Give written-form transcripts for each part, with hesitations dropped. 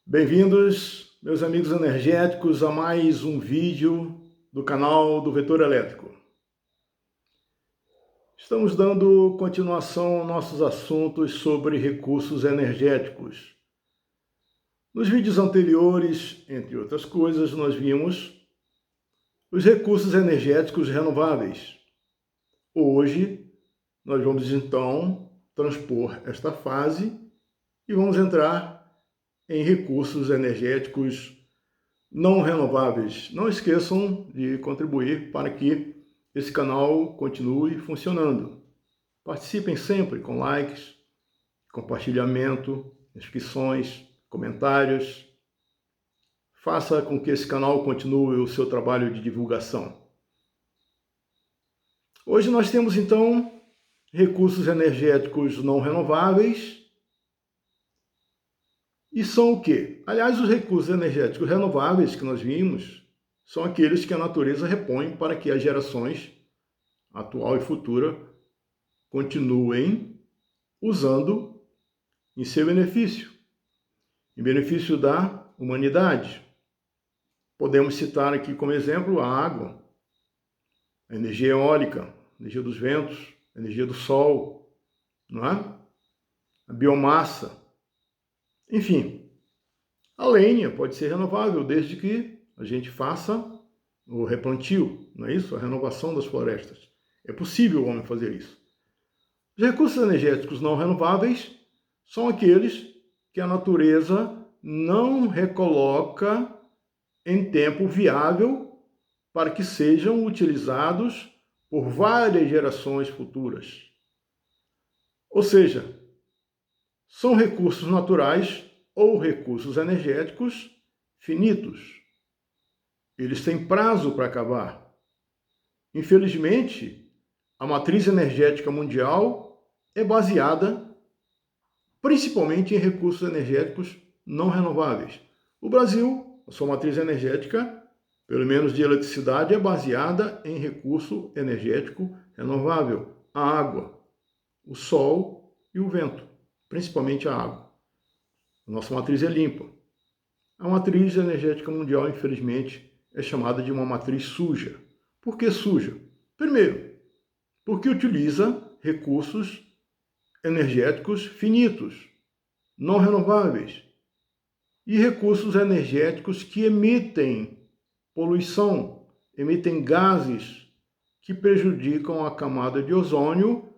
Bem-vindos, meus amigos energéticos, a mais um vídeo do canal do Vetor Elétrico. Estamos dando continuação aos nossos assuntos sobre recursos energéticos. Nos vídeos anteriores, entre outras coisas, nós vimos os recursos energéticos renováveis. Hoje, nós vamos então transpor esta fase e vamos entrar em recursos energéticos não renováveis. Não esqueçam de contribuir para que esse canal continue funcionando. Participem sempre com likes, compartilhamento, inscrições, comentários. Faça com que esse canal continue o seu trabalho de divulgação. Hoje nós temos então recursos energéticos não renováveis. E são o quê? Aliás, os recursos energéticos renováveis que nós vimos são aqueles que a natureza repõe para que as gerações atual e futura continuem usando em seu benefício, em benefício da humanidade. Podemos citar aqui como exemplo a água, a energia eólica, a energia dos ventos, a energia do sol, não é? A biomassa. Enfim, a lenha pode ser renovável desde que a gente faça o replantio, não é isso? A renovação das florestas. É possível o homem fazer isso. Os recursos energéticos não renováveis são aqueles que a natureza não recoloca em tempo viável para que sejam utilizados por várias gerações futuras. Ou seja, são recursos naturais ou recursos energéticos finitos. Eles têm prazo para acabar. Infelizmente, a matriz energética mundial é baseada principalmente em recursos energéticos não renováveis. O Brasil, a sua matriz energética, pelo menos de eletricidade, é baseada em recurso energético renovável, a água, o sol e o vento, principalmente a água. A nossa matriz é limpa. A matriz energética mundial, infelizmente, é chamada de uma matriz suja. Por que suja? Primeiro, porque utiliza recursos energéticos finitos, não renováveis, e recursos energéticos que emitem poluição, emitem gases que prejudicam a camada de ozônio,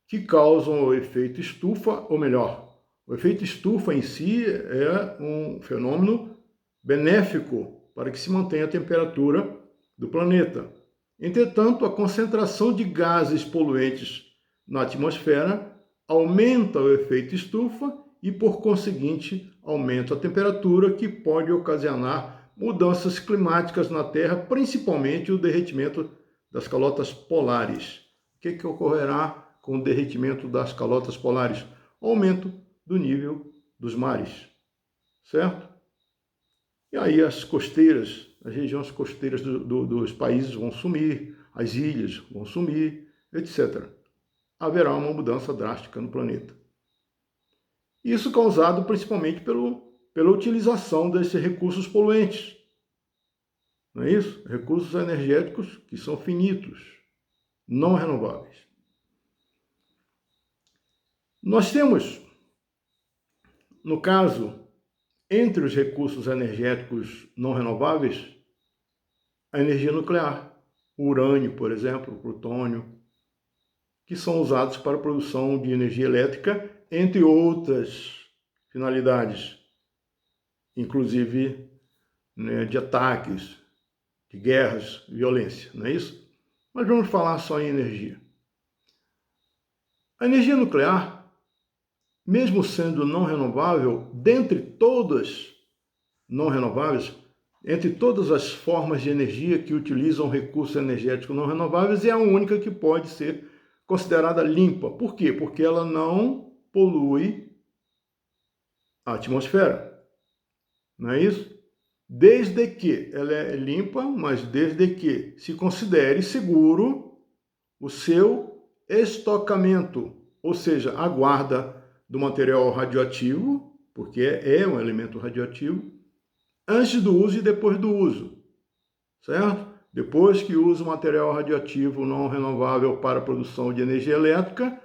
que causam o efeito estufa, ou melhor, o efeito estufa em si é um fenômeno benéfico para que se mantenha a temperatura do planeta. Entretanto, a concentração de gases poluentes na atmosfera aumenta o efeito estufa e, por conseguinte, aumenta a temperatura, que pode ocasionar mudanças climáticas na Terra, principalmente o derretimento das calotas polares. O que ocorrerá com o derretimento das calotas polares? Aumento do nível dos mares, certo? E aí as costeiras, as regiões costeiras dos países vão sumir, as ilhas vão sumir, etc. Haverá uma mudança drástica no planeta. Isso causado principalmente pela utilização desses recursos poluentes. Não é isso? Recursos energéticos que são finitos, não renováveis. Nós temos, no caso, entre os recursos energéticos não renováveis, a energia nuclear, o urânio, por exemplo, o plutônio, que são usados para a produção de energia elétrica, entre outras finalidades, inclusive, né, de ataques, de guerras, violência, não é isso? Mas vamos falar só em energia. A energia nuclear, mesmo sendo não renovável, dentre todas não renováveis, entre todas as formas de energia que utilizam recursos energéticos não renováveis, é a única que pode ser considerada limpa. Por quê? Porque ela não polui a atmosfera. Não é isso? Desde que ela é limpa, mas desde que se considere seguro o seu estocamento, ou seja, a guarda do material radioativo porque é um elemento radioativo, antes do uso e depois do uso, certo? Depois que usa o material radioativo não renovável para a produção de energia elétrica,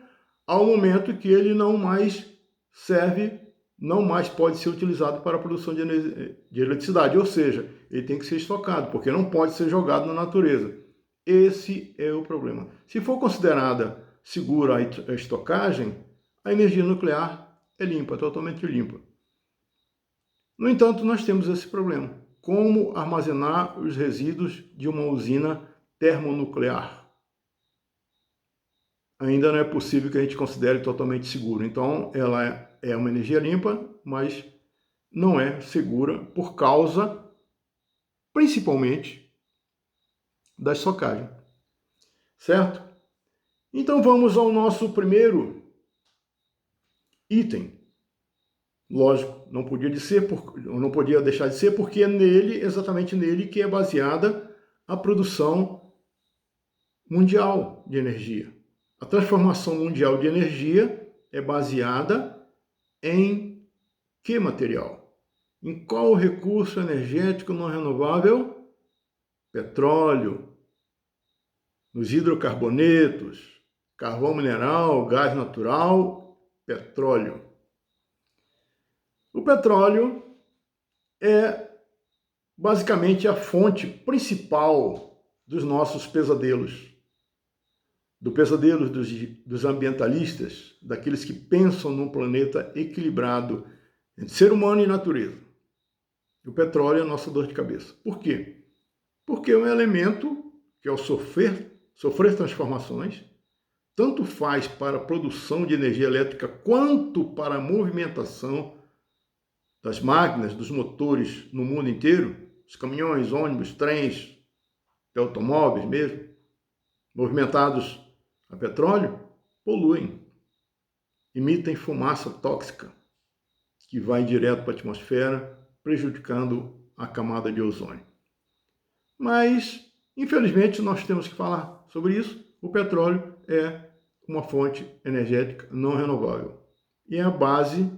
ao momento que ele não mais serve, não mais pode ser utilizado para a produção de eletricidade, ou seja, ele tem que ser estocado, porque não pode ser jogado na natureza. Esse é o problema. Se for considerada segura a estocagem, a energia nuclear é limpa, totalmente limpa. No entanto, nós temos esse problema. Como armazenar os resíduos de uma usina termonuclear? Ainda não é possível que a gente considere totalmente seguro. Então, ela é uma energia limpa, mas não é segura por causa, principalmente, da estocagem. Certo? Então, vamos ao nosso primeiro item. Lógico, não podia deixar de ser, porque é nele, exatamente nele, que é baseada a produção mundial de energia. A transformação mundial de energia é baseada em que material? Em qual recurso energético não renovável? Petróleo, nos hidrocarbonetos, carvão mineral, gás natural, petróleo. O petróleo é basicamente a fonte principal dos nossos pesadelos. Do pesadelo dos ambientalistas, daqueles que pensam num planeta equilibrado entre ser humano e natureza. O petróleo é a nossa dor de cabeça. Por quê? Porque é um elemento que, ao sofrer transformações, tanto faz para a produção de energia elétrica quanto para a movimentação das máquinas, dos motores no mundo inteiro, os caminhões, ônibus, trens, automóveis mesmo, movimentados a petróleo, poluem, emitem fumaça tóxica que vai direto para a atmosfera, prejudicando a camada de ozônio. Mas, infelizmente, nós temos que falar sobre isso. O petróleo é uma fonte energética não renovável e é a base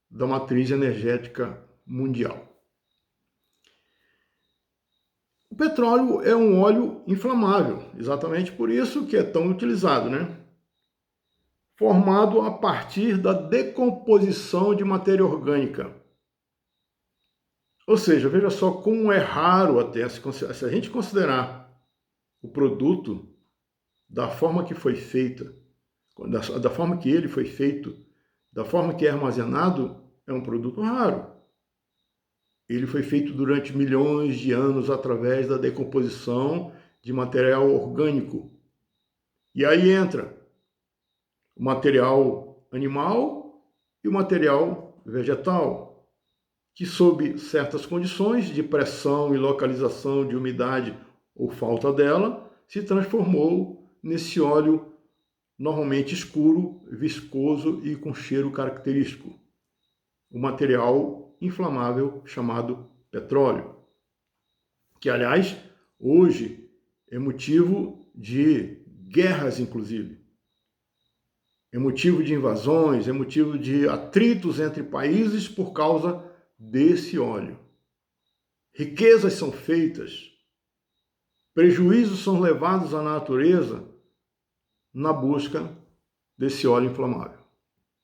da matriz energética mundial. O petróleo é um óleo inflamável, exatamente por isso que é tão utilizado, né? Formado a partir da decomposição de matéria orgânica. Ou seja, veja só como é raro até, se a gente considerar o produto da forma que foi feita, da forma que ele foi feito, da forma que é armazenado, é um produto raro. Ele foi feito durante milhões de anos através da decomposição de material orgânico. E aí entra o material animal e o material vegetal, que sob certas condições de pressão e localização de umidade ou falta dela, se transformou nesse óleo normalmente escuro, viscoso e com cheiro característico. O material inflamável chamado petróleo, que, aliás, hoje é motivo de guerras, inclusive. É motivo de invasões, é motivo de atritos entre países por causa desse óleo. Riquezas são feitas, prejuízos são levados à natureza na busca desse óleo inflamável,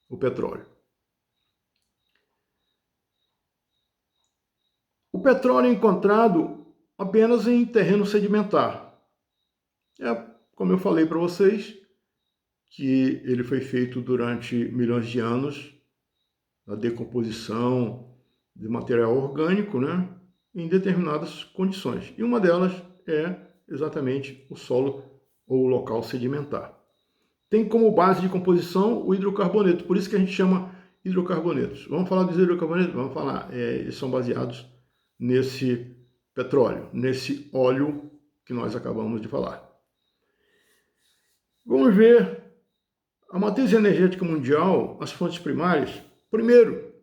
o petróleo. O petróleo é encontrado apenas em terreno sedimentar. Como eu falei para vocês, que ele foi feito durante milhões de anos, a decomposição de material orgânico, né, em determinadas condições. E uma delas é exatamente o solo ou o local sedimentar. Tem como base de composição o hidrocarboneto, por isso que a gente chama hidrocarbonetos. Vamos falar dos hidrocarbonetos? Vamos falar. Eles são baseados nesse petróleo, nesse óleo que nós acabamos de falar. Vamos ver a matriz energética mundial, as fontes primárias. Primeiro,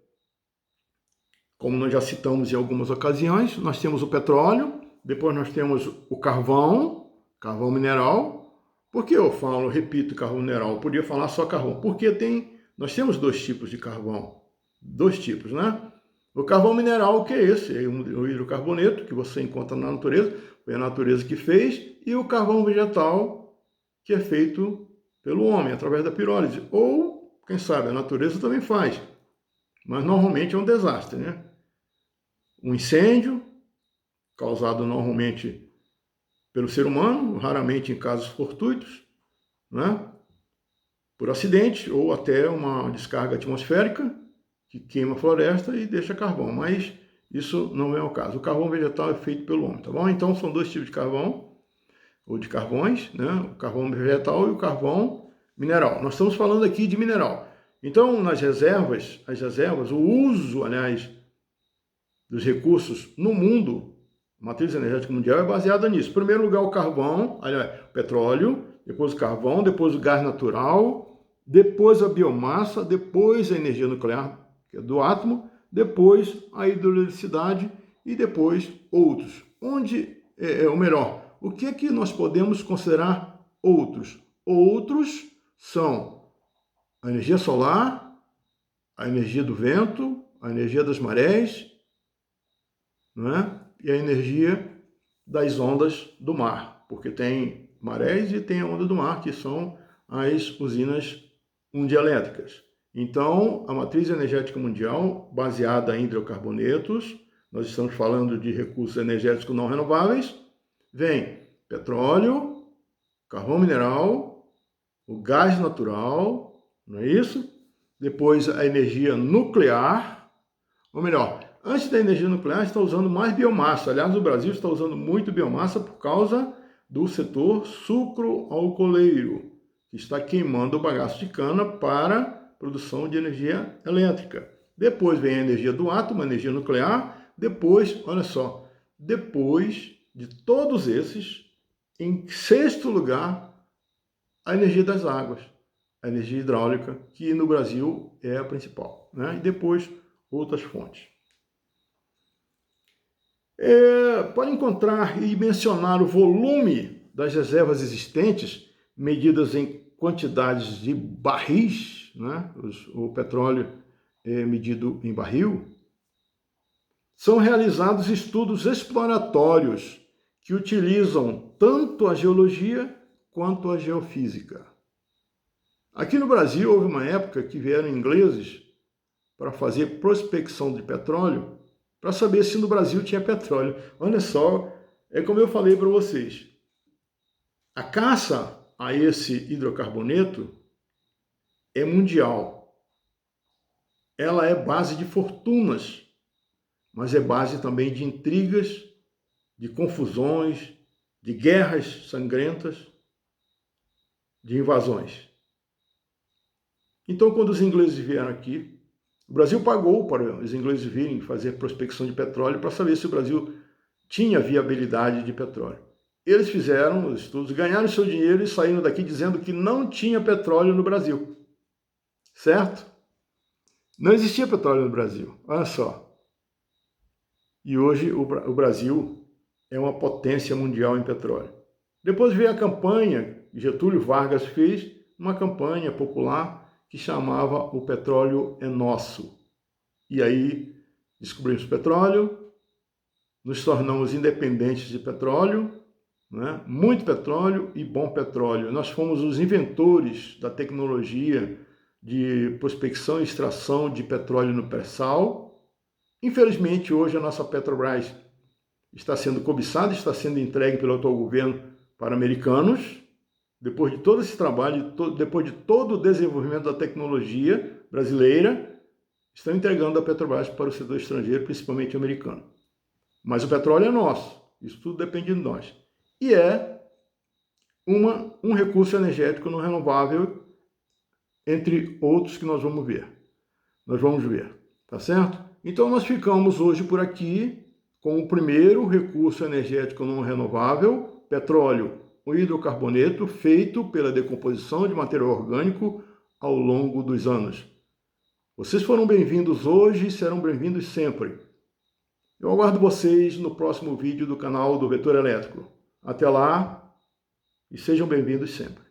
como nós já citamos em algumas ocasiões, nós temos o petróleo, depois nós temos o carvão mineral. Por que eu repito carvão mineral? Eu podia falar só carvão, porque nós temos dois tipos de carvão. dois tipos, né? O carvão mineral, que é esse, é o hidrocarboneto, que você encontra na natureza, foi a natureza que fez, e o carvão vegetal, que é feito pelo homem, através da pirólise. Ou, quem sabe, a natureza também faz, mas normalmente é um desastre, né? Um incêndio, causado normalmente pelo ser humano, raramente em casos fortuitos, né? Por acidente, ou até uma descarga atmosférica, que queima a floresta e deixa carvão, mas isso não é o caso. O carvão vegetal é feito pelo homem, tá bom? Então são dois tipos de carvão, ou de carvões, né? O carvão vegetal e o carvão mineral. Nós estamos falando aqui de mineral. Então, nas reservas, o uso, aliás, dos recursos no mundo, a matriz energética mundial é baseada nisso. Em primeiro lugar, o carvão, aliás, o petróleo, depois o carvão, depois o gás natural, depois a biomassa, depois a energia nuclear, que é do átomo, depois a hidroeletricidade e depois outros. Onde ou melhor, o que é que nós podemos considerar outros? Outros são a energia solar, a energia do vento, a energia das marés, não é? E a energia das ondas do mar, porque tem marés e tem a onda do mar, que são as usinas hidrelétricas. Então, a matriz energética mundial, baseada em hidrocarbonetos, nós estamos falando de recursos energéticos não renováveis, vem petróleo, carvão mineral, o gás natural, não é isso? Depois a energia nuclear, ou melhor, antes da energia nuclear está usando mais biomassa. Aliás, o Brasil está usando muito biomassa por causa do setor sucroalcooleiro, que está queimando o bagaço de cana para produção de energia elétrica. Depois vem a energia do átomo, a energia nuclear. Depois, olha só, depois de todos esses, em sexto lugar, a energia das águas, a energia hidráulica, que no Brasil é a principal, né? E depois outras fontes. Para encontrar e mencionar o volume das reservas existentes, medidas em quantidades de barris, né? O petróleo é medido em barril, são realizados estudos exploratórios que utilizam tanto a geologia quanto a geofísica. Aqui no Brasil houve uma época que vieram ingleses para fazer prospecção de petróleo, para saber se no Brasil tinha petróleo. Olha só, é como eu falei para vocês. A caça a esse hidrocarboneto é mundial. Ela é base de fortunas, mas é base também de intrigas, de confusões, de guerras sangrentas, de invasões. Então, quando os ingleses vieram aqui, o Brasil pagou para os ingleses virem fazer prospecção de petróleo para saber se o Brasil tinha viabilidade de petróleo. Eles fizeram os estudos, ganharam seu dinheiro e saíram daqui dizendo que não tinha petróleo no Brasil. Certo? Não existia petróleo no Brasil. Olha só. E hoje o Brasil é uma potência mundial em petróleo. Depois veio a campanha, Getúlio Vargas fez uma campanha popular que chamava O Petróleo é Nosso. E aí descobrimos petróleo, nos tornamos independentes de petróleo, né? Muito petróleo e bom petróleo. Nós fomos os inventores da tecnologia de prospecção e extração de petróleo no pré-sal. Infelizmente, hoje a nossa Petrobras está sendo cobiçada, está sendo entregue pelo atual governo para americanos. Depois de todo esse trabalho, depois de todo o desenvolvimento da tecnologia brasileira, estão entregando a Petrobras para o setor estrangeiro, principalmente americano. Mas o petróleo é nosso, isso tudo depende de nós. E é um recurso energético não renovável, entre outros que nós vamos ver. Tá certo? Então nós ficamos hoje por aqui com o primeiro recurso energético não renovável, petróleo. O hidrocarboneto feito pela decomposição de material orgânico ao longo dos anos. Vocês foram bem-vindos hoje e serão bem-vindos sempre. Eu aguardo vocês no próximo vídeo do canal do Vetor Elétrico. Até lá e sejam bem-vindos sempre.